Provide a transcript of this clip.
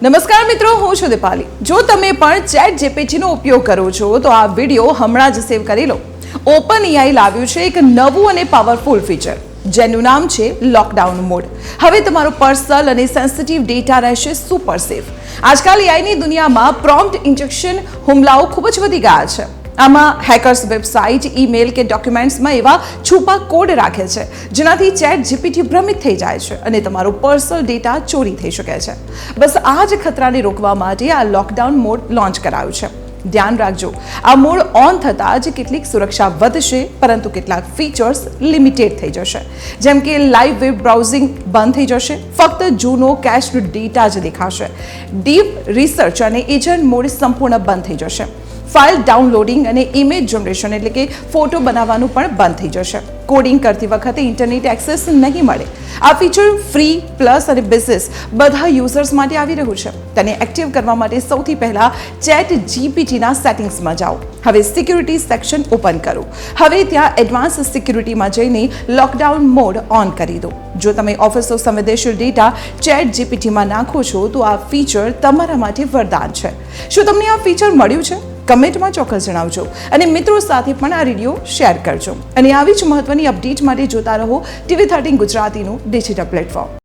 નમસ્કાર મિત્રો, હું છું દીપાલી। જો તમે પણ ચેટ જીપીટીનો ઉપયોગ કરો છો તો આ વિડીયો હમણાં જ સેવ કરી લો। ઓપન એઆઈ લાવ્યું છે એક નવું અને પાવરફુલ ફીચર, જેનું નામ છે લોકડાઉન મોડ। હવે તમારો પર્સનલ અને સેન્સિટિવ ડેટા રહેશે સુપર સેફ। આજકાલ એઆઈની દુનિયામાં પ્રોમ્પ્ટ ઇન્જેક્શન હુમલાઓ ખૂબ જ વધી ગયા છે। આમાં હેકર્સ વેબસાઇટ, ઈમેલ કે ડોક્યુમેન્ટ્સમાં એવા છુપા કોડ રાખે છે જેનાથી ચેટ જીપીટી ભ્રમિત થઈ જાય છે અને તમારો પર્સનલ ડેટા ચોરી થઈ શકે છે। બસ આ જ ખતરાને રોકવા માટે આ લોકડાઉન મોડ લોન્ચ કરાયું છે। ધ્યાન રાખજો, આ મોડ ઓન થતાં જ કેટલીક સુરક્ષા વધશે, પરંતુ કેટલાક ફીચર્સ લિમિટેડ થઈ જશે, જેમ કે લાઈવ વેબ બ્રાઉઝિંગ બંધ થઈ જશે, ફક્ત જૂનો કેશ્ડ ડેટા જ દેખાશે, ડીપ રિસર્ચ અને એજન્ટ મોડ સંપૂર્ણ બંધ થઈ જશે, ફાઇલ ડાઉનલોડિંગ અને ઇમેજ જનરેશન એટલે કે ફોટો બનાવવાનું પણ બંધ થઈ જશે, કોડિંગ કરતી વખતે ઇન્ટરનેટ એક્સેસ નહીં મળે। આ ફીચર ફ્રી, પ્લસ અને બિઝનેસ બધા યુઝર્સ માટે આવી રહ્યું છે। તેને એક્ટિવ કરવા માટે સૌથી પહેલા ચેટ જીપીટીના સેટિંગ્સમાં જાઓ। હવે સિક્યુરિટી સેક્શન ઓપન કરો। હવે ત્યાં એડવાન્સ સિક્યુરિટીમાં જઈને લોકડાઉન મોડ ઓન કરી દો। જો તમે ઓફિસનો સંવેદનશીલ ડેટા ચેટ જીપીટીમાં નાખો છો તો આ ફીચર તમારા માટે વરદાન છે। શું તમને આ ફીચર મળ્યું છે? કમેન્ટમાં ચોક્કસ જણાવજો અને મિત્રો સાથે પણ આ વિડીયો શેર કરજો। અને આવી જ મહત્વની અપડેટ માટે જોતા રહો TV13 ગુજરાતીનું ડિજિટલ પ્લેટફોર્મ।